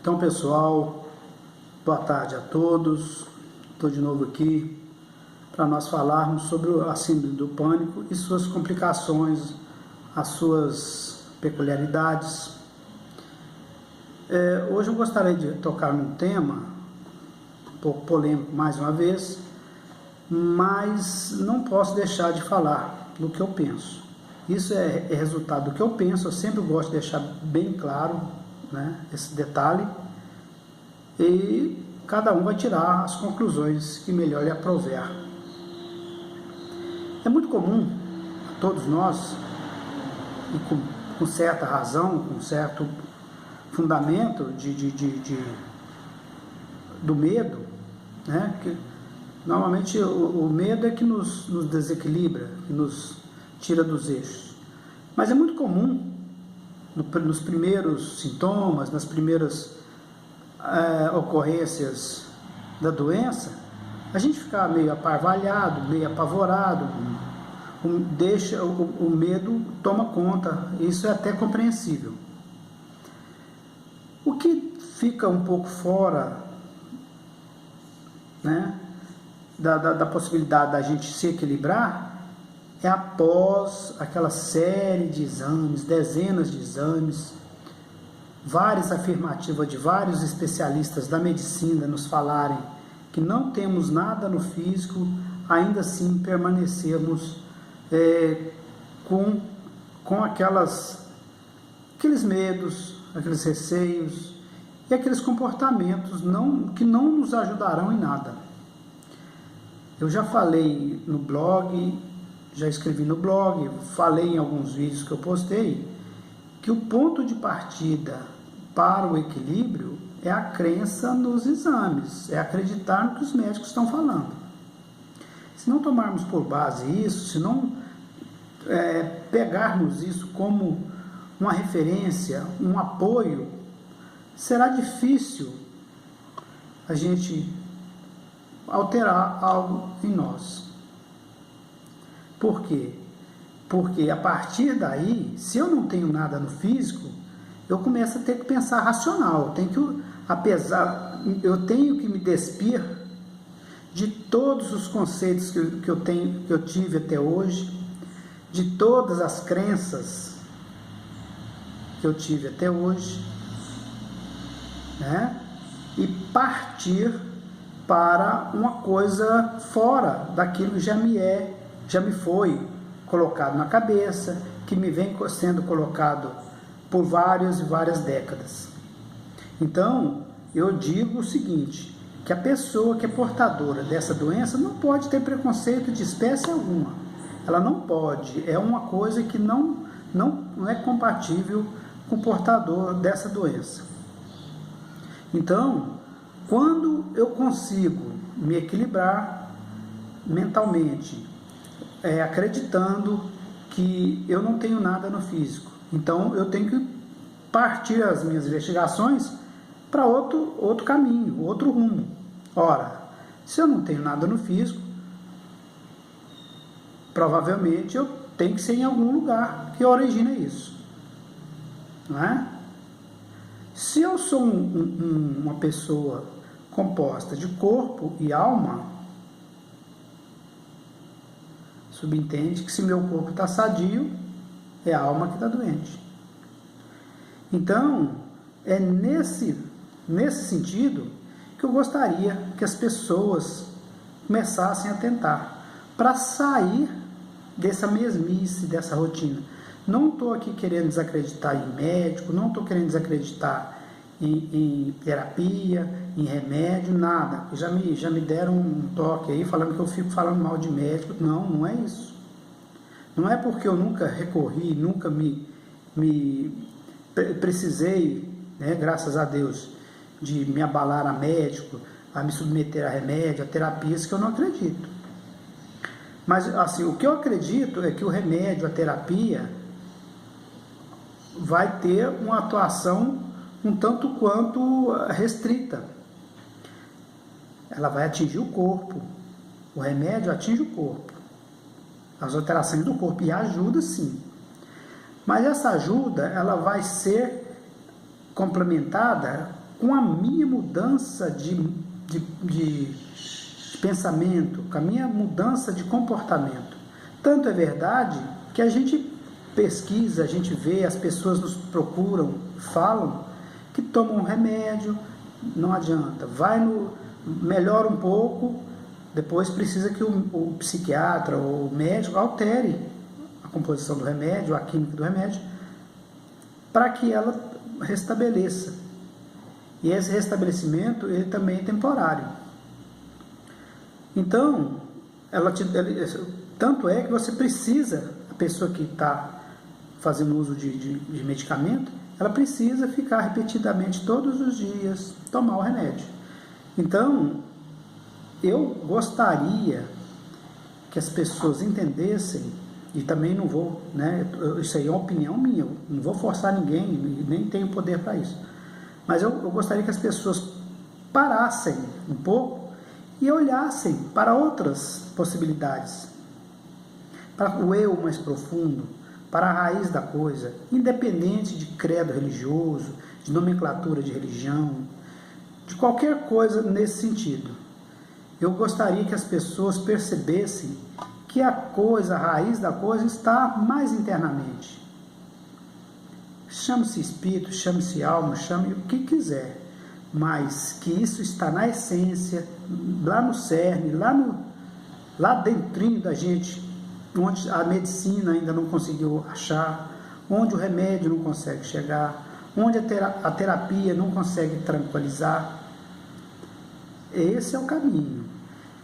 Então, pessoal, boa tarde a todos. Estou de novo aqui para nós falarmos sobre a síndrome do pânico e suas complicações, as suas peculiaridades. Hoje eu gostaria de tocar num tema um pouco polêmico mais uma vez, mas não posso deixar de falar do que eu penso. Isso é resultado do que eu penso, eu sempre gosto de deixar bem claro, né, esse detalhe, e cada um vai tirar as conclusões que melhor lhe aprover. É muito comum a todos nós, e com certa razão, com certo fundamento do medo, né, que normalmente o medo é que nos desequilibra, que nos tira dos eixos. Mas é muito comum, nos primeiros sintomas, nas primeiras ocorrências da doença, a gente ficar meio aparvalhado, meio apavorado, deixa o medo toma conta. Isso é até compreensível. O que fica um pouco fora, né, da possibilidade da gente se equilibrar é após aquela série de exames, dezenas de exames, várias afirmativas de vários especialistas da medicina nos falarem que não temos nada no físico, ainda assim permanecermos com aqueles medos, aqueles receios e aqueles comportamentos que não nos ajudarão em nada. Eu já falei no blog, já escrevi no blog, falei em alguns vídeos que eu postei, que o ponto de partida para o equilíbrio é a crença nos exames, é acreditar no que os médicos estão falando. Se não tomarmos por base isso, se não pegarmos isso como uma referência, um apoio, será difícil a gente alterar algo em nós. Por quê? Porque a partir daí, se eu não tenho nada no físico, eu começo a ter que pensar racional. Eu tenho que me despir de todos os conceitos que eu tive até hoje, de todas as crenças que eu tive até hoje, né? E partir para uma coisa fora daquilo que já me foi colocado na cabeça, que me vem sendo colocado por várias e várias décadas. Então, eu digo o seguinte, que a pessoa que é portadora dessa doença não pode ter preconceito de espécie alguma. Ela não pode, é uma coisa que não é compatível com o portador dessa doença. Então, quando eu consigo me equilibrar mentalmente, acreditando que eu não tenho nada no físico, então eu tenho que partir as minhas investigações para outro caminho, outro rumo. Ora, se eu não tenho nada no físico, provavelmente eu tenho que ser em algum lugar que origina isso, não é? Se eu sou uma pessoa composta de corpo e alma, subentende que se meu corpo está sadio, é a alma que está doente. Então, é nesse sentido que eu gostaria que as pessoas começassem a tentar, para sair dessa mesmice, dessa rotina. Não estou aqui querendo desacreditar em médico, não estou querendo desacreditar em terapia, em remédio, nada. Já me deram um toque aí falando que eu fico falando mal de médico. Não é isso. Não é porque eu nunca recorri, nunca me precisei, né, graças a Deus, de me abalar a médico, a me submeter a remédio, a terapias, que eu não acredito. Mas assim, o que eu acredito é que o remédio, a terapia, vai ter uma atuação um tanto quanto restrita. Ela vai atingir o corpo. O remédio atinge o corpo, as alterações do corpo, e ajuda sim. Mas essa ajuda, ela vai ser complementada com a minha mudança de pensamento, com a minha mudança de comportamento. Tanto é verdade que a gente pesquisa, a gente vê, as pessoas nos procuram, falam que tomam um remédio, não adianta, melhora um pouco, depois precisa que o psiquiatra ou o médico altere a composição do remédio, a química do remédio, para que ela restabeleça. E esse restabelecimento, ele também é temporário. Então, tanto é que você precisa, a pessoa que está fazendo uso de medicamento, ela precisa ficar repetidamente todos os dias, tomar o remédio. Então, eu gostaria que as pessoas entendessem, e também não vou, né, isso aí é uma opinião minha, eu não vou forçar ninguém, nem tenho poder para isso, mas eu gostaria que as pessoas parassem um pouco e olhassem para outras possibilidades, para o eu mais profundo, para a raiz da coisa, independente de credo religioso, de nomenclatura de religião, de qualquer coisa nesse sentido. Eu gostaria que as pessoas percebessem que a raiz da coisa está mais internamente. Chame-se espírito, chame-se alma, chame o que quiser, mas que isso está na essência, lá no cerne, lá dentrinho da gente, onde a medicina ainda não conseguiu achar, onde o remédio não consegue chegar, onde a terapia não consegue tranquilizar. Esse é o caminho.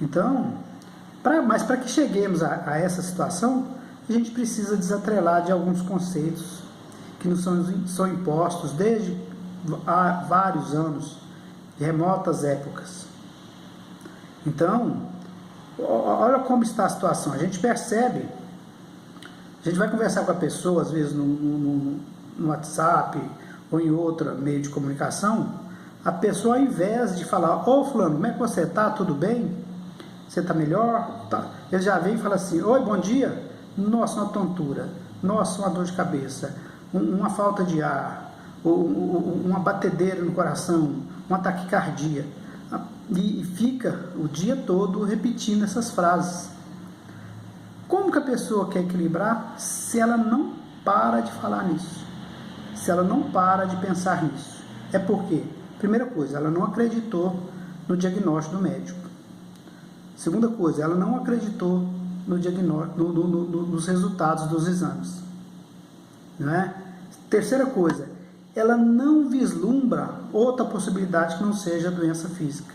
Então, mas para que cheguemos a essa situação, a gente precisa desatrelar de alguns conceitos que nos são impostos desde há vários anos, de remotas épocas. Então, olha como está a situação. A gente percebe, a gente vai conversar com a pessoa, às vezes no WhatsApp ou em outro meio de comunicação, a pessoa, ao invés de falar: ô fulano, como é que você está? Tudo bem? Você está melhor? Tá. Ele já vem e fala assim: oi, bom dia. Nossa, uma tontura. Nossa, uma dor de cabeça. Uma falta de ar. Uma batedeira no coração. Uma taquicardia. E fica o dia todo repetindo essas frases. Como que a pessoa quer equilibrar se ela não para de falar nisso? Se ela não para de pensar nisso? É porque, primeira coisa, ela não acreditou no diagnóstico do médico. Segunda coisa, ela não acreditou no diagnóstico, nos resultados dos exames. Não é? Terceira coisa, ela não vislumbra outra possibilidade que não seja a doença física,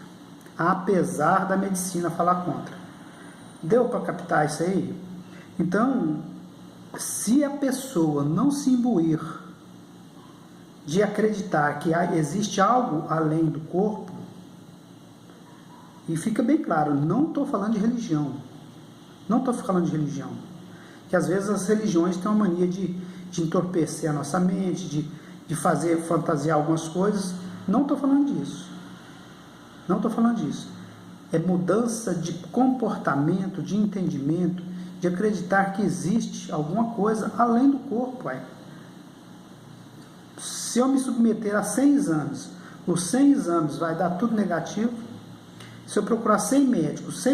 apesar da medicina falar contra. Deu para captar isso aí? Então, se a pessoa não se imbuir de acreditar que existe algo além do corpo, e fica bem claro, não estou falando de religião, que às vezes as religiões têm uma mania de entorpecer a nossa mente, de fazer fantasiar algumas coisas. Não estou falando disso, é mudança de comportamento, de entendimento, de acreditar que existe alguma coisa além do corpo. Se eu me submeter a 100 exames, os 100 exames vai dar tudo negativo. Se eu procurar 100 médicos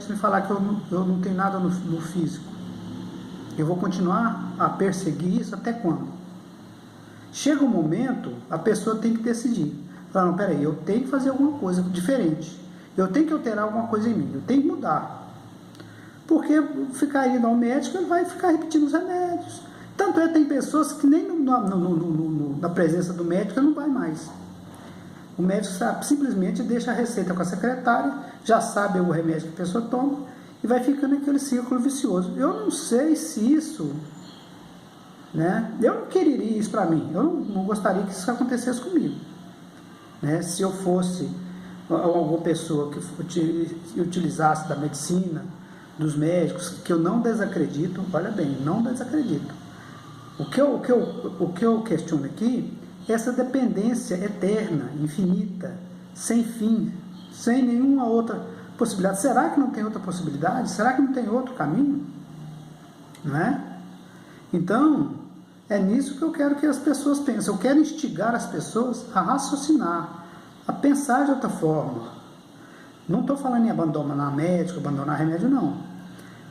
me falar que eu não tenho nada no físico, eu vou continuar a perseguir isso até quando? Chega um momento, a pessoa tem que decidir. Falar: não, peraí, eu tenho que fazer alguma coisa diferente. Eu tenho que alterar alguma coisa em mim, eu tenho que mudar. Porque ficar indo ao médico, ele vai ficar repetindo os remédios. Tanto é que tem pessoas que nem na presença do médico não vai mais. O médico simplesmente deixa a receita com a secretária, já sabe o remédio que a pessoa toma e vai ficando aquele círculo vicioso. Eu não sei se isso, né? Eu não quereria isso para mim. Eu não gostaria que isso acontecesse comigo, né? Se eu fosse alguma pessoa que utilizasse da medicina, dos médicos, que eu não desacredito, olha bem, não desacredito. O que eu questiono aqui, essa dependência eterna, infinita, sem fim, sem nenhuma outra possibilidade. Será que não tem outra possibilidade? Será que não tem outro caminho? Não é? Então, é nisso que eu quero que as pessoas pensem. Eu quero instigar as pessoas a raciocinar, a pensar de outra forma. Não estou falando em abandonar médico, abandonar remédio, não.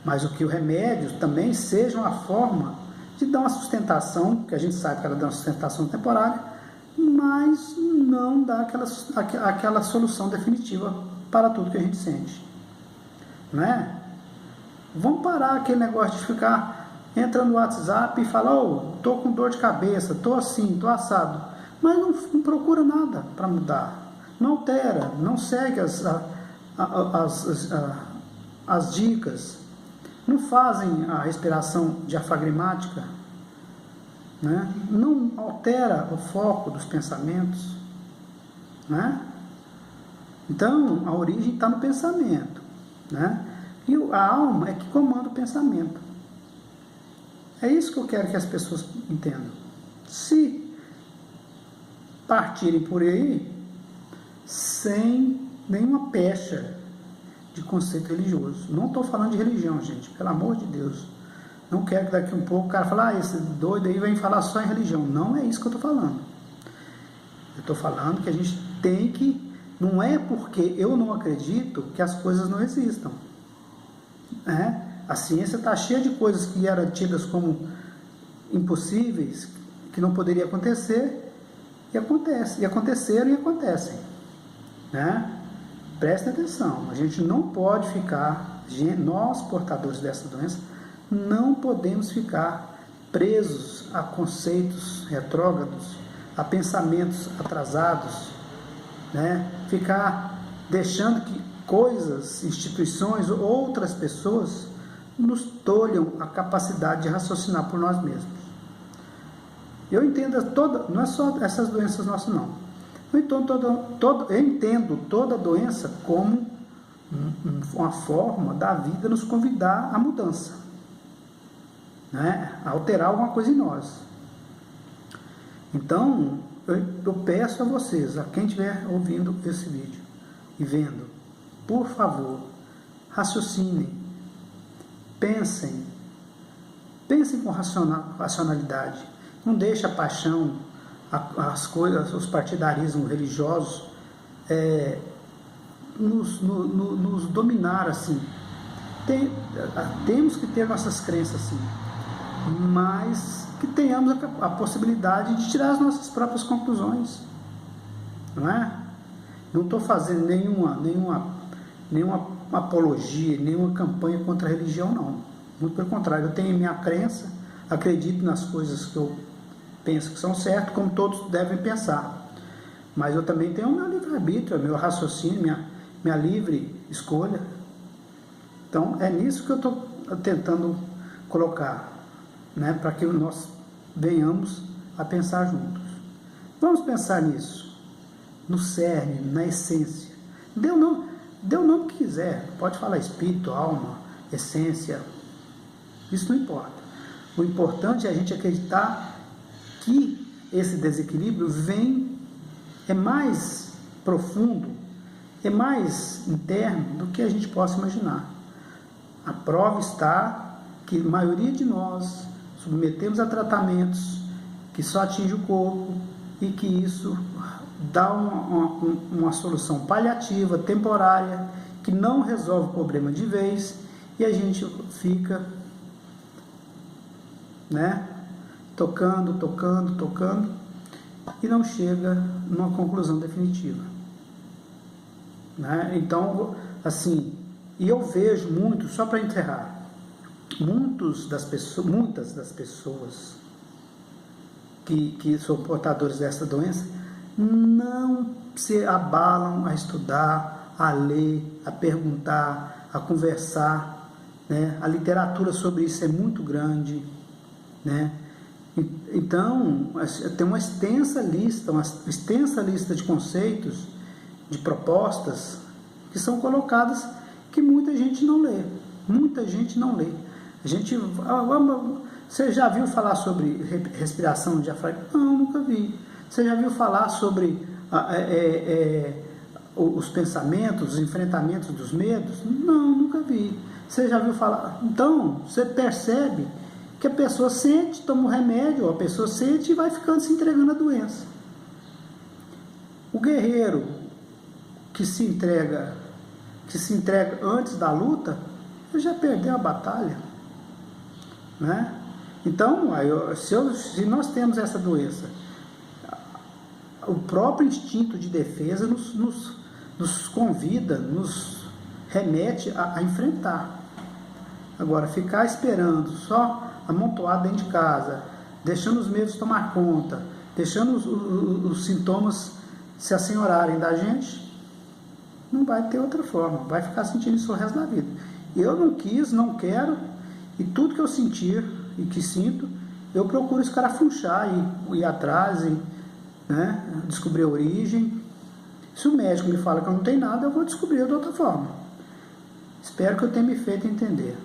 Mas o que o remédio também seja uma forma de dar uma sustentação, que a gente sabe que ela dá uma sustentação temporária, mas não dá aquela solução definitiva para tudo que a gente sente. Né? Vamos parar aquele negócio de ficar entrando no WhatsApp e falar, tô com dor de cabeça, tô assim, tô assado. Mas não procura nada para mudar. Não altera, não segue as dicas, não fazem a respiração diafragmática, né? Não altera o foco dos pensamentos, né? Então, a origem está no pensamento, né? E a alma é que comanda o pensamento. É isso que eu quero que as pessoas entendam. Se partirem por aí, sem nenhuma pecha de conceito religioso. Não estou falando de religião, gente, pelo amor de Deus. Não quero que daqui um pouco o cara fale, esse doido aí vem falar só em religião. Não é isso que eu estou falando. Eu estou falando que a gente tem que... Não é porque eu não acredito que as coisas não existam. A ciência está cheia de coisas que eram tidas como impossíveis, que não poderia acontecer, e acontece, e aconteceram e acontecem. Né? Prestem atenção, a gente não pode ficar, nós portadores dessa doença, não podemos ficar presos a conceitos retrógrados, a pensamentos atrasados, né? Ficar deixando que coisas, instituições, outras pessoas nos tolham a capacidade de raciocinar por nós mesmos. Eu entendo não é só essas doenças nossas, não. Eu entendo toda doença como uma forma da vida nos convidar à mudança, né? A alterar alguma coisa em nós. Então, eu peço a vocês, a quem estiver ouvindo esse vídeo e vendo, por favor, raciocinem, pensem com racionalidade, não deixe a paixão, as coisas, os partidarismos religiosos nos dominar assim. Temos que ter nossas crenças assim, mas que tenhamos a possibilidade de tirar as nossas próprias conclusões, não é? Não estou fazendo nenhuma apologia, nenhuma campanha contra a religião, não. Muito pelo contrário, eu tenho minha crença, acredito nas coisas que eu penso que são certas, como todos devem pensar. Mas eu também tenho o meu livre-arbítrio, meu raciocínio, minha livre escolha. Então, é nisso que eu estou tentando colocar, né, para que nós venhamos a pensar juntos. Vamos pensar nisso, no cerne, na essência. Dê o nome que quiser, pode falar espírito, alma, essência, isso não importa. O importante é a gente acreditar que esse desequilíbrio é mais profundo, é mais interno do que a gente possa imaginar. A prova está que a maioria de nós submetemos a tratamentos que só atingem o corpo e que isso dá uma solução paliativa, temporária, que não resolve o problema de vez, e a gente fica, né, tocando e não chega numa conclusão definitiva, né? Então, assim, e eu vejo muito, só para encerrar, muitas das pessoas que são portadores dessa doença não se abalam a estudar, a ler, a perguntar, a conversar, né? A literatura sobre isso é muito grande, né? Então, tem uma extensa lista de conceitos, de propostas que são colocadas que muita gente não lê. Você já viu falar sobre respiração diafragmática? Não, nunca vi. Você já viu falar sobre os pensamentos, os enfrentamentos dos medos? Não, nunca vi. Você já viu falar? Então, você percebe que a pessoa sente, toma um remédio, a pessoa sente e vai ficando se entregando à doença. O guerreiro, que se entrega antes da luta, ele já perdeu a batalha, né? Então, se nós temos essa doença, o próprio instinto de defesa nos convida, nos remete a enfrentar. Agora, ficar esperando só amontoado dentro de casa, deixando os medos tomar conta, deixando os sintomas se assenhorarem da gente, não vai ter outra forma, vai ficar sentindo isso o resto da vida. Eu não quis, não quero, e tudo que eu sentir e que sinto, eu procuro escarafunchar e ir atrás, né, descobrir a origem. Se o médico me fala que eu não tenho nada, eu vou descobrir de outra forma. Espero que eu tenha me feito entender.